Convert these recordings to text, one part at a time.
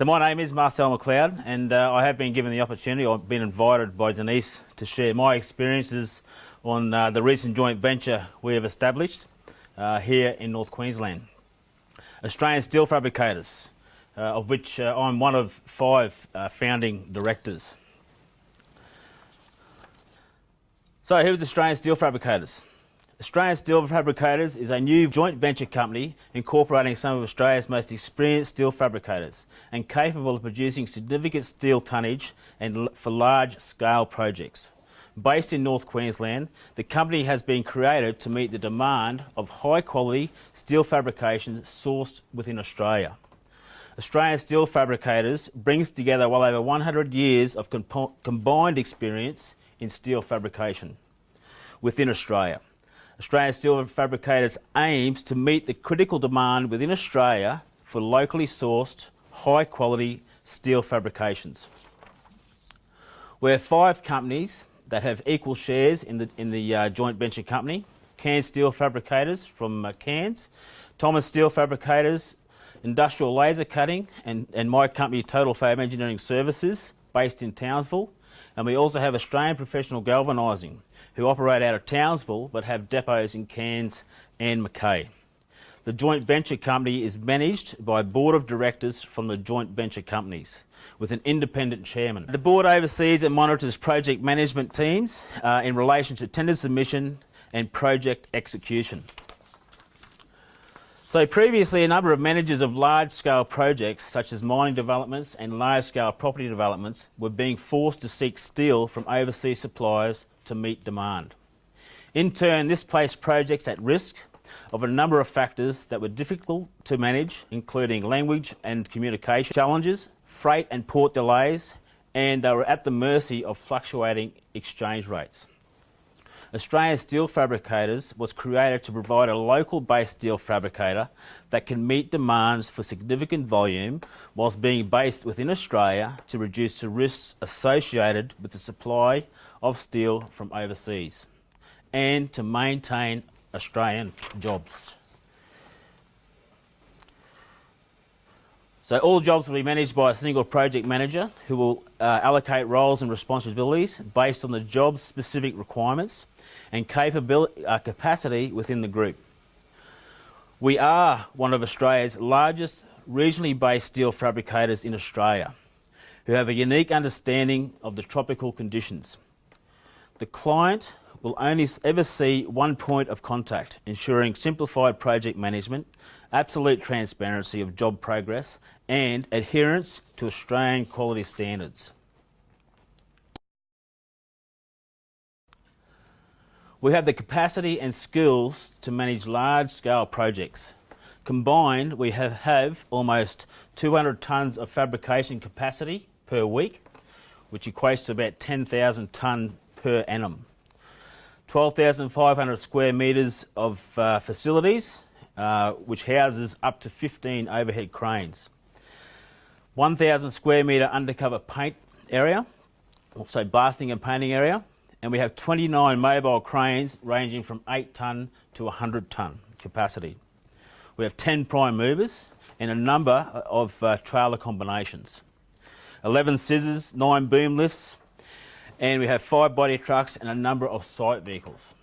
So my name is Marcel McLeod, and I have been given the opportunity, I've been invited by Denise to share my experiences on the recent joint venture we have established here in North Queensland. Australian Steel Fabricators, of which I'm one of 5 founding directors. So who's Australian Steel Fabricators? Australian Steel Fabricators is a new joint venture company incorporating some of Australia's most experienced steel fabricators and capable of producing significant steel tonnage and for large-scale projects. Based in North Queensland, the company has been created to meet the demand of high-quality steel fabrication sourced within Australia. Australian Steel Fabricators brings together well over 100 years of combined experience in steel fabrication within Australia. Australian Steel Fabricators aims to meet the critical demand within Australia for locally sourced, high-quality steel fabrications. We have 5 companies that have equal shares in the joint venture company: Cairns Steel Fabricators from Cairns, Thomas Steel Fabricators, Industrial Laser Cutting, and my company Total Fab Engineering Services, based in Townsville. And we also have Australian Professional Galvanising, who operate out of Townsville but have depots in Cairns and Mackay. The joint venture company is managed by a board of directors from the joint venture companies, with an independent chairman. The board oversees and monitors project management teams in relation to tender submission and project execution. So previously, a number of managers of large-scale projects, such as mining developments and large-scale property developments, were being forced to seek steel from overseas suppliers to meet demand. In turn, this placed projects at risk of a number of factors that were difficult to manage, including language and communication challenges, freight and port delays, and they were at the mercy of fluctuating exchange rates. Australian Steel Fabricators was created to provide a local-based steel fabricator that can meet demands for significant volume whilst being based within Australia to reduce the risks associated with the supply of steel from overseas and to maintain Australian jobs. So all jobs will be managed by a single project manager who will allocate roles and responsibilities based on the job's specific requirements and capacity within the group. We are one of Australia's largest regionally based steel fabricators in Australia, who have a unique understanding of the tropical conditions. The client will only ever see one point of contact, ensuring simplified project management, absolute transparency of job progress, and adherence to Australian quality standards. We have the capacity and skills to manage large-scale projects. Combined, we have almost 200 tonnes of fabrication capacity per week, which equates to about 10,000 tonne per annum. 12,500 square metres of facilities, which houses up to 15 overhead cranes. 1,000 square metre undercover paint area, also blasting and painting area, and we have 29 mobile cranes ranging from 8 tonne to 100 tonne capacity. We have 10 prime movers and a number of trailer combinations, 11 scissors, 9 boom lifts, and we have 5 body trucks and a number of site vehicles.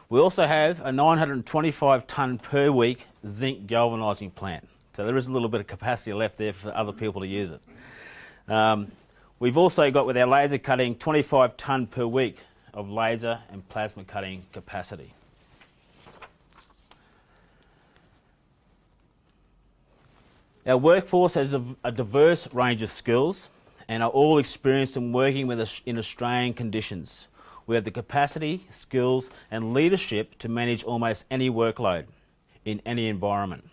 We also have a 925 tonne per week zinc galvanising plant. So there is a little bit of capacity left there for other people to use it. We've also got, with our laser cutting, 25 tonne per week of laser and plasma cutting capacity. Our workforce has a diverse range of skills and are all experienced in working in Australian conditions. We have the capacity, skills and leadership to manage almost any workload in any environment.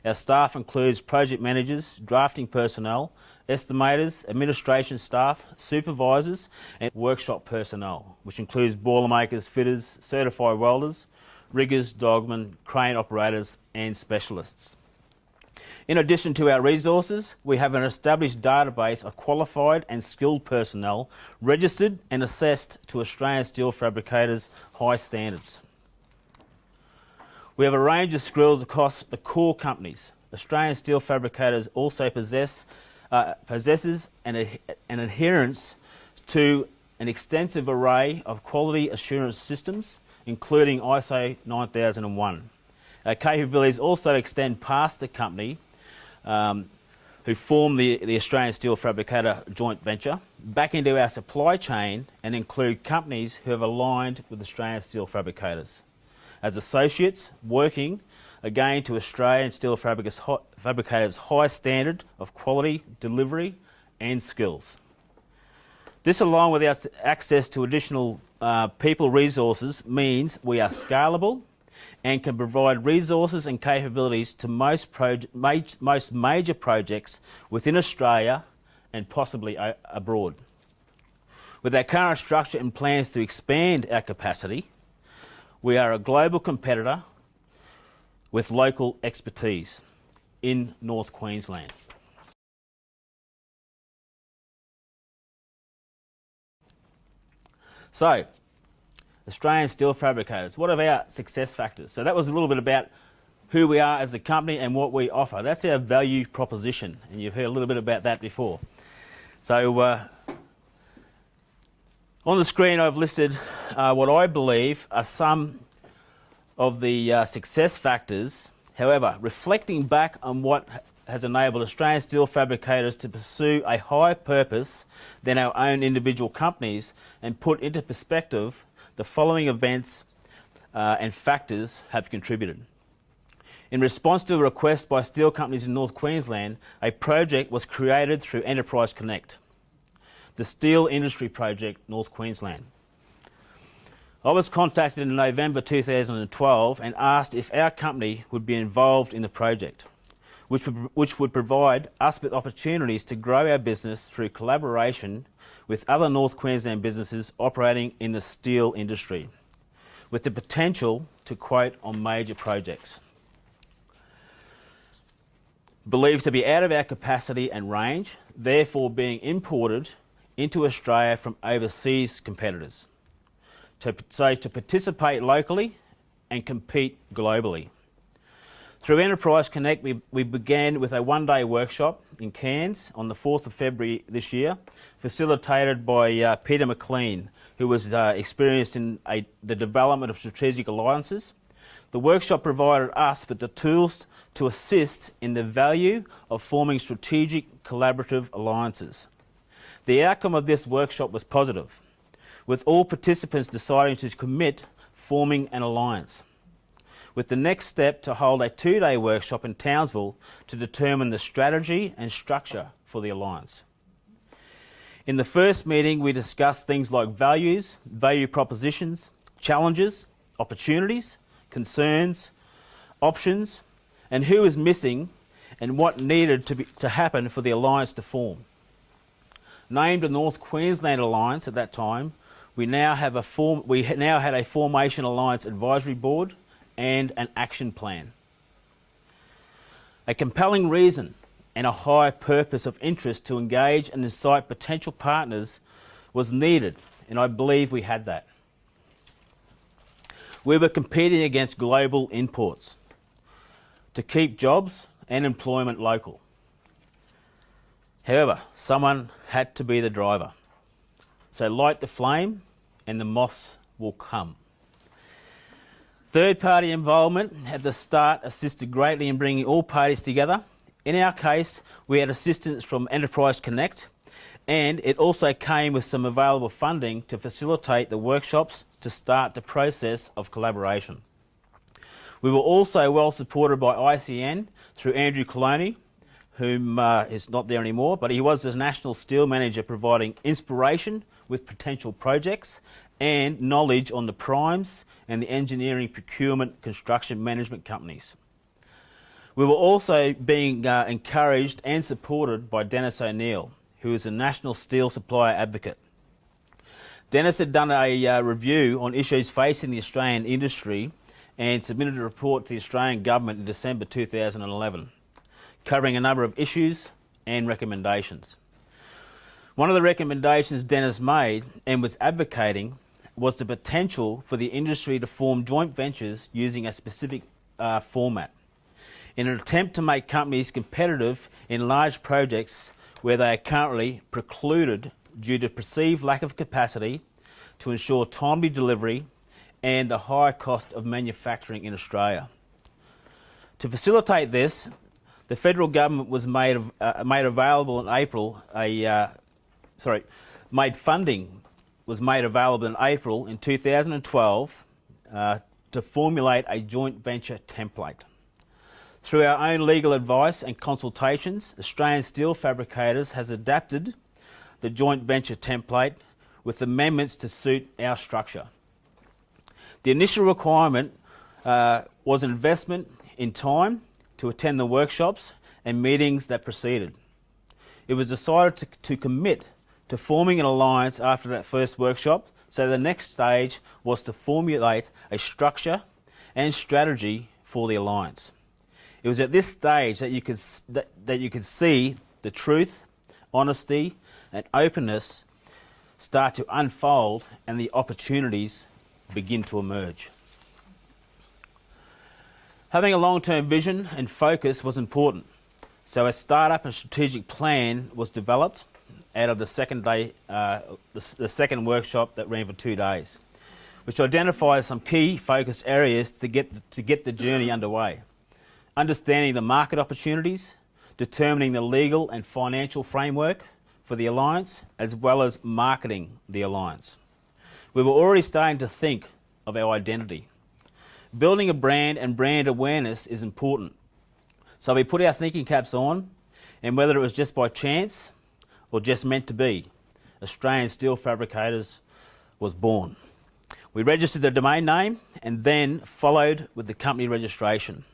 Our staff includes project managers, drafting personnel, estimators, administration staff, supervisors and workshop personnel, which includes boilermakers, fitters, certified welders, riggers, dogmen, crane operators and specialists. In addition to our resources, we have an established database of qualified and skilled personnel registered and assessed to Australian Steel Fabricators' high standards. We have a range of skills across the core companies, Australian steel fabricators also possesses an adherence to an extensive array of quality assurance systems, including ISO 9001. Our capabilities also extend past the company who formed the Australian Steel Fabricator joint venture, back into our supply chain, and include companies who have aligned with Australian steel fabricators as associates, working again to Australian steel fabricators' high standard of quality, delivery and skills. This, along with our access to additional people resources, means we are scalable and can provide resources and capabilities to most major projects within Australia and possibly abroad. With our current structure and plans to expand our capacity, we are a global competitor with local expertise in North Queensland. So, Australian steel fabricators, what are our success factors? So that was a little bit about who we are as a company and what we offer. That's our value proposition, and you've heard a little bit about that before. So on the screen I've listed what I believe are some of the success factors. However, reflecting back on what has enabled Australian steel fabricators to pursue a higher purpose than our own individual companies, and put into perspective the following events and factors have contributed. In response to a request by steel companies in North Queensland, a project was created through Enterprise Connect, the Steel Industry Project North Queensland. I was contacted in November 2012 and asked if our company would be involved in the project, which would provide us with opportunities to grow our business through collaboration with other North Queensland businesses operating in the steel industry, with the potential to quote on major projects. Believed to be out of our capacity and range, therefore being imported into Australia from overseas competitors, to participate locally and compete globally. Through Enterprise Connect, we began with a one-day workshop in Cairns on the 4th of February this year, facilitated by Peter McLean, who was experienced in the development of strategic alliances. The workshop provided us with the tools to assist in the value of forming strategic collaborative alliances. The outcome of this workshop was positive, with all participants deciding to commit forming an alliance, with the next step to hold a 2-day workshop in Townsville to determine the strategy and structure for the alliance. In the first meeting, we discussed things like values, value propositions, challenges, opportunities, concerns, options, and who is missing and what needed to happen for the alliance to form. Named the North Queensland Alliance at that time, we now had a Formation Alliance Advisory Board and an action plan. A compelling reason and a high purpose of interest to engage and incite potential partners was needed, and I believe we had that. We were competing against global imports to keep jobs and employment local. However, someone had to be the driver. So light the flame and the moths will come. Third-party involvement at the start assisted greatly in bringing all parties together. In our case, we had assistance from Enterprise Connect, and it also came with some available funding to facilitate the workshops to start the process of collaboration. We were also well supported by ICN through Andrew Coloni, whom is not there anymore, but he was the National Steel Manager, providing inspiration with potential projects and knowledge on the primes and the engineering, procurement, construction management companies. We were also being encouraged and supported by Dennis O'Neill, who is a national steel supplier advocate. Dennis had done a review on issues facing the Australian industry and submitted a report to the Australian government in December 2011, covering a number of issues and recommendations. One of the recommendations Dennis made and was advocating was the potential for the industry to form joint ventures using a specific format. in an attempt to make companies competitive in large projects where they are currently precluded due to perceived lack of capacity to ensure timely delivery and the higher cost of manufacturing in Australia. To facilitate this, the federal government was made available in April. Funding was made available in April in 2012 to formulate a joint venture template. Through our own legal advice and consultations, Australian Steel Fabricators has adapted the joint venture template with amendments to suit our structure. The initial requirement was an investment in time to attend the workshops and meetings that preceded. It was decided to commit to forming an alliance after that first workshop, so the next stage was to formulate a structure and strategy for the alliance. It was at this stage that you could see the truth, honesty and openness start to unfold and the opportunities begin to emerge. Having a long-term vision and focus was important, so a startup and strategic plan was developed out of the second workshop that ran for 2 days, which identifies some key focus areas to get the journey underway. Understanding the market opportunities, determining the legal and financial framework for the alliance, as well as marketing the alliance. We were already starting to think of our identity. Building a brand and brand awareness is important. So we put our thinking caps on, and whether it was just by chance or just meant to be, Australian Steel Fabricators was born. We registered the domain name and then followed with the company registration.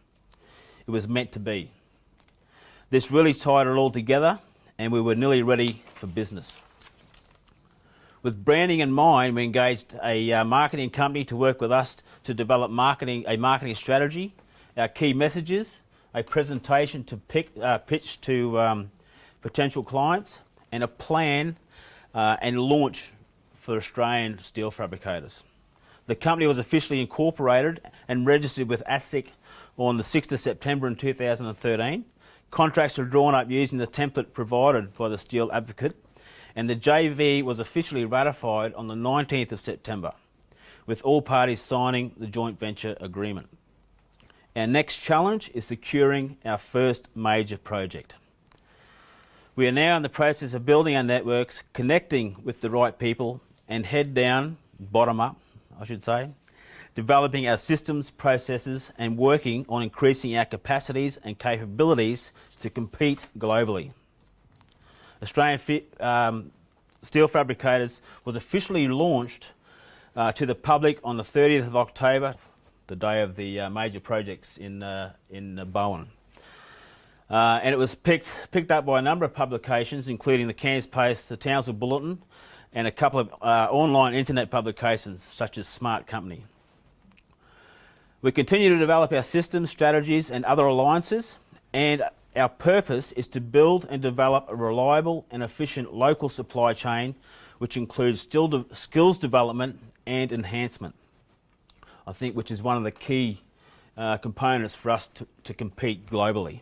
It was meant to be. This really tied it all together and we were nearly ready for business. With branding in mind, we engaged a marketing company to work with us to develop a marketing strategy, our key messages, a presentation to pitch to potential clients, and a plan and launch for Australian Steel Fabricators. The company was officially incorporated and registered with ASIC on the 6th of September in 2013. Contracts were drawn up using the template provided by the Steel Advocate, and the JV was officially ratified on the 19th of September, with all parties signing the joint venture agreement. Our next challenge is securing our first major project. We are now in the process of building our networks, connecting with the right people, and head down, bottom up, I should say, developing our systems, processes, and working on increasing our capacities and capabilities to compete globally. Australian Steel Fabricators was officially launched to the public on the 30th of October, the day of the major projects in Bowen. And it was picked up by a number of publications, including the Cairns Post, the Townsville Bulletin, and a couple of online internet publications such as Smart Company. We continue to develop our systems, strategies and other alliances, and our purpose is to build and develop a reliable and efficient local supply chain which includes skills development and enhancement, I think, which is one of the key components for us to compete globally.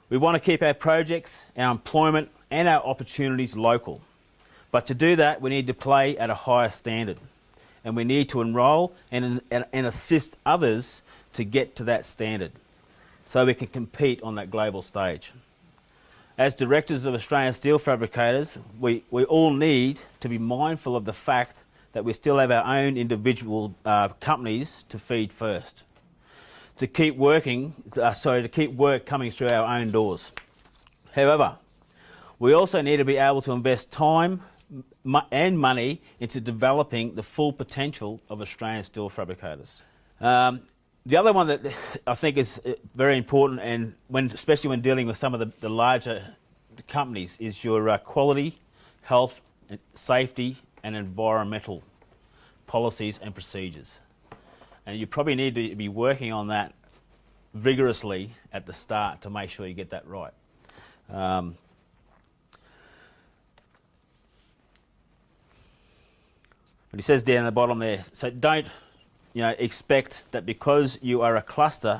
We want to keep our projects, our employment and our opportunities local, but to do that we need to play at a higher standard. And we need to enrol and assist others to get to that standard so we can compete on that global stage. As directors of Australian Steel Fabricators, we all need to be mindful of the fact that we still have our own individual companies to feed first, to keep work coming through our own doors. However, we also need to be able to invest time and money into developing the full potential of Australian Steel Fabricators. The other one that I think is very important, and especially when dealing with some of the larger companies, is your quality, health, safety and environmental policies and procedures. And you probably need to be working on that vigorously at the start to make sure you get that right. But he says down at the bottom there, so don't expect that because you are a cluster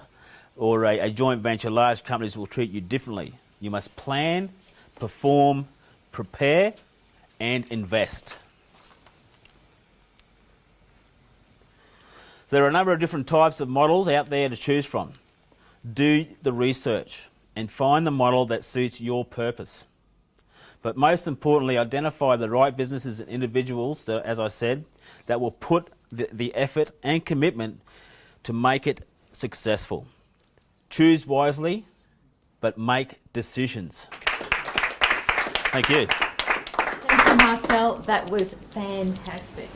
or a joint venture, large companies will treat you differently. You must plan, perform, prepare, and invest. There are a number of different types of models out there to choose from. Do the research and find the model that suits your purpose. But most importantly, identify the right businesses and individuals, that, as I said, that will put the effort and commitment to make it successful. Choose wisely, but make decisions. Thank you. Thank you, Marcel. That was fantastic.